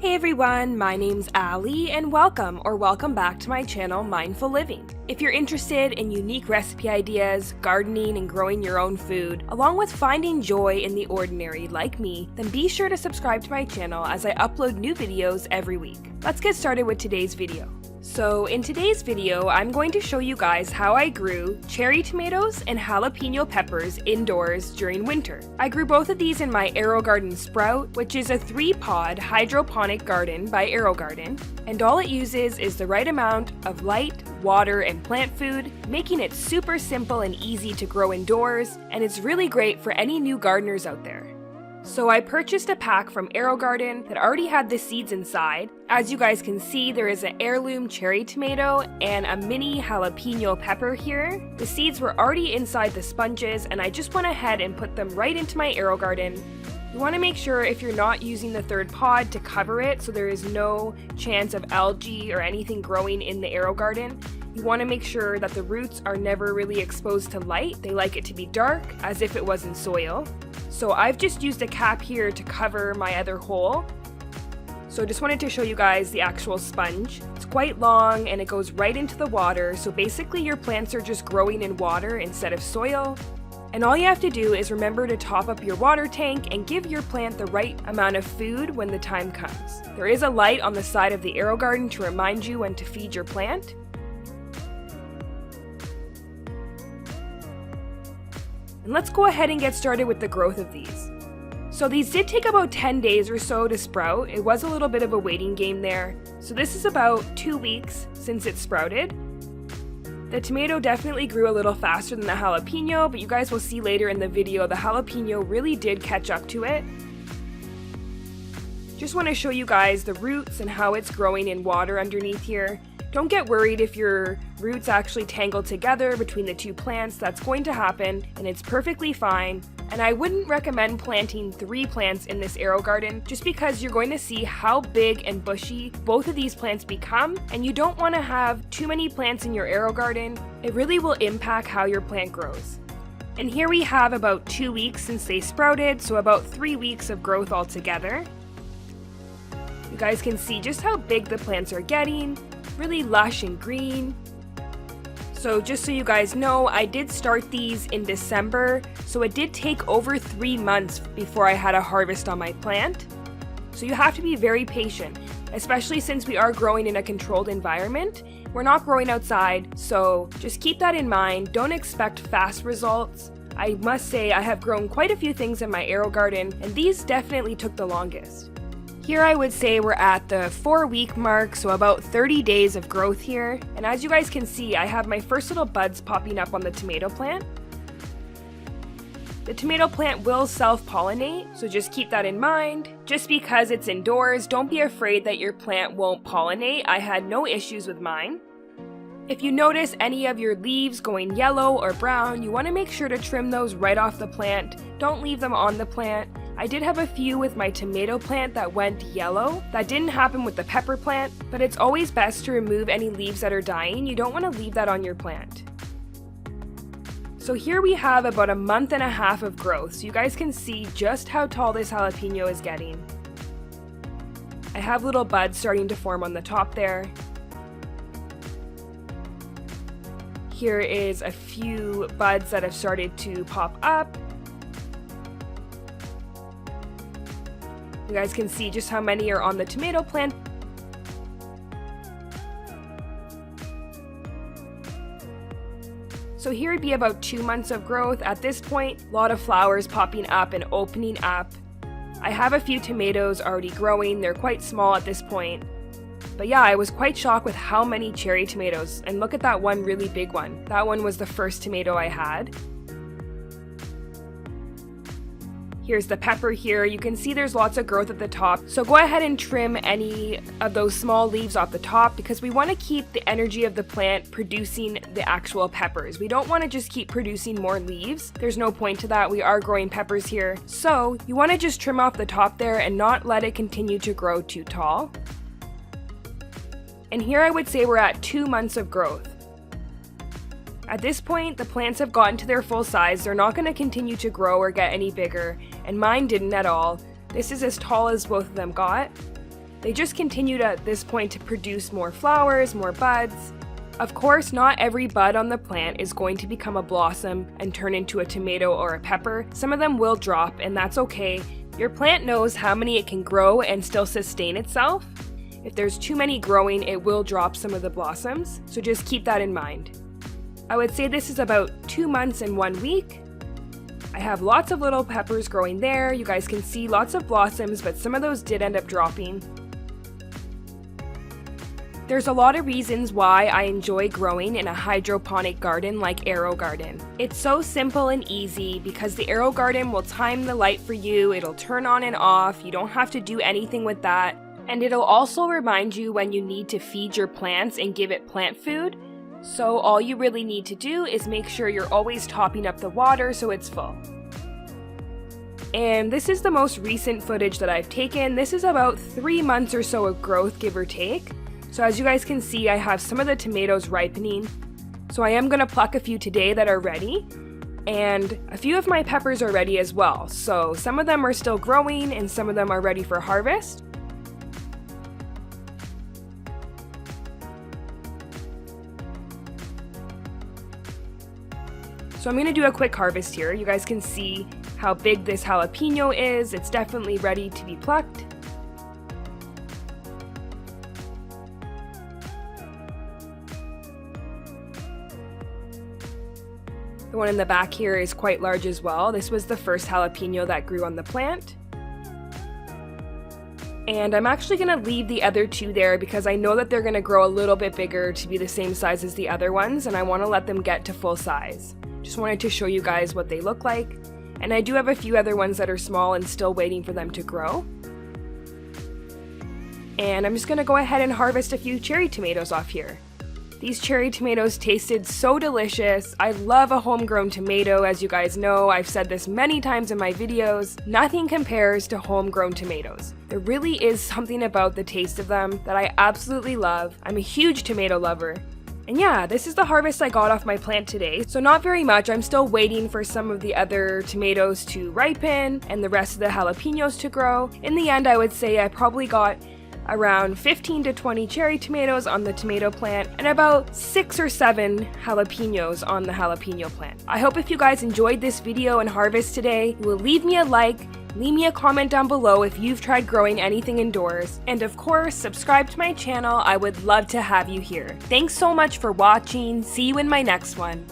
Hey everyone, my name's Ali and welcome back to my channel Mindful Living. If you're interested in unique recipe ideas, gardening and growing your own food, along with finding joy in the ordinary like me, then be sure to subscribe to my channel as I upload new videos every week. Let's get started with today's video. So in today's video, I'm going to show you guys how I grew cherry tomatoes and jalapeno peppers indoors during winter. I grew both of these in my AeroGarden Sprout, which is a 3-pod hydroponic garden by AeroGarden, and all it uses is the right amount of light, water, and plant food, making it super simple and easy to grow indoors, and it's really great for any new gardeners out there. So I purchased a pack from AeroGarden that already had the seeds inside. As you guys can see, there is an heirloom cherry tomato and a mini jalapeno pepper here. The seeds were already inside the sponges and I just went ahead and put them right into my AeroGarden. You want to make sure if you're not using the third pod to cover it so there is no chance of algae or anything growing in the AeroGarden. You want to make sure that the roots are never really exposed to light. They like it to be dark, as if it was in soil. So I've just used a cap here to cover my other hole. So I just wanted to show you guys the actual sponge. It's quite long and it goes right into the water. So basically your plants are just growing in water instead of soil. And all you have to do is remember to top up your water tank and give your plant the right amount of food when the time comes. There is a light on the side of the AeroGarden to remind you when to feed your plant. And let's go ahead and get started with the growth of these. So these did take about 10 days or so to sprout. It was a little bit of a waiting game there. So this is about 2 weeks since it sprouted. The tomato definitely grew a little faster than the jalapeno, but you guys will see later in the video the jalapeno really did catch up to it. Just want to show you guys the roots and how it's growing in water underneath here. Don't get worried if your roots actually tangle together between the two plants. That's going to happen and it's perfectly fine. And I wouldn't recommend planting 3 plants in this AeroGarden just because you're going to see how big and bushy both of these plants become, and you don't want to have too many plants in your AeroGarden. It really will impact how your plant grows. And here we have about 2 weeks since they sprouted, so about 3 weeks of growth altogether. You guys can see just how big the plants are getting. Really lush and green. So just so you guys know, I did start these in December, so it did take over 3 months before I had a harvest on my plant. So you have to be very patient, especially since we are growing in a controlled environment. We're not growing outside, so just keep that in mind. Don't expect fast results. I must say I have grown quite a few things in my AeroGarden, and these definitely took the longest. Here I would say we're at the 4-week mark, so about 30 days of growth here. And as you guys can see, I have my first little buds popping up on the tomato plant. The tomato plant will self-pollinate, so just keep that in mind. Just because it's indoors, don't be afraid that your plant won't pollinate. I had no issues with mine. If you notice any of your leaves going yellow or brown, you want to make sure to trim those right off the plant. Don't leave them on the plant. I did have a few with my tomato plant that went yellow. That didn't happen with the pepper plant, but it's always best to remove any leaves that are dying. You don't want to leave that on your plant. So here we have about a month and a half of growth, so you guys can see just how tall this jalapeno is getting. I have little buds starting to form on the top there. Here is a few buds that have started to pop up. You guys can see just how many are on the tomato plant. So here would be about 2 months of growth. At this point, a lot of flowers popping up and opening up. I have a few tomatoes already growing. They're quite small at this point. But yeah, I was quite shocked with how many cherry tomatoes. And look at that one really big one. That one was the first tomato I had. Here's the pepper here. You can see there's lots of growth at the top. So go ahead and trim any of those small leaves off the top because we want to keep the energy of the plant producing the actual peppers. We don't want to just keep producing more leaves. There's no point to that. We are growing peppers here. So you want to just trim off the top there and not let it continue to grow too tall. And here I would say we're at 2 months of growth. At this point, the plants have gotten to their full size. They're not going to continue to grow or get any bigger, and mine didn't at all. This is as tall as both of them got. They just continued at this point to produce more flowers, more buds. Of course, not every bud on the plant is going to become a blossom and turn into a tomato or a pepper. Some of them will drop, and that's okay. Your plant knows how many it can grow and still sustain itself. If there's too many growing, it will drop some of the blossoms, so just keep that in mind. I would say this is about 2 months and 1 week. I have lots of little peppers growing there. You guys can see lots of blossoms, but some of those did end up dropping. There's a lot of reasons why I enjoy growing in a hydroponic garden like AeroGarden. It's so simple and easy because the AeroGarden will time the light for you, it'll turn on and off, you don't have to do anything with that, and it'll also remind you when you need to feed your plants and give it plant food. So all you really need to do is make sure you're always topping up the water so it's full. And this is the most recent footage that I've taken. This is about 3 months or so of growth, give or take. So as you guys can see, I have some of the tomatoes ripening. So I am going to pluck a few today that are ready. And a few of my peppers are ready as well. So some of them are still growing and some of them are ready for harvest. So I'm going to do a quick harvest here. You guys can see how big this jalapeno is. It's definitely ready to be plucked. The one in the back here is quite large as well. This was the first jalapeno that grew on the plant. And I'm actually going to leave the other 2 there because I know that they're going to grow a little bit bigger to be the same size as the other ones, and I want to let them get to full size. Just wanted to show you guys what they look like. And I do have a few other ones that are small and still waiting for them to grow. And I'm just going to go ahead and harvest a few cherry tomatoes off here. These cherry tomatoes tasted so delicious. I love a homegrown tomato, as you guys know. I've said this many times in my videos. Nothing compares to homegrown tomatoes. There really is something about the taste of them that I absolutely love. I'm a huge tomato lover. And yeah, this is the harvest I got off my plant today. So not very much. I'm still waiting for some of the other tomatoes to ripen and the rest of the jalapenos to grow. In the end, I would say I probably got around 15 to 20 cherry tomatoes on the tomato plant and about 6 or 7 jalapenos on the jalapeno plant. I hope if you guys enjoyed this video and harvest today, you will leave me a like, leave me a comment down below if you've tried growing anything indoors, and of course, subscribe to my channel. I would love to have you here. Thanks so much for watching. See you in my next one.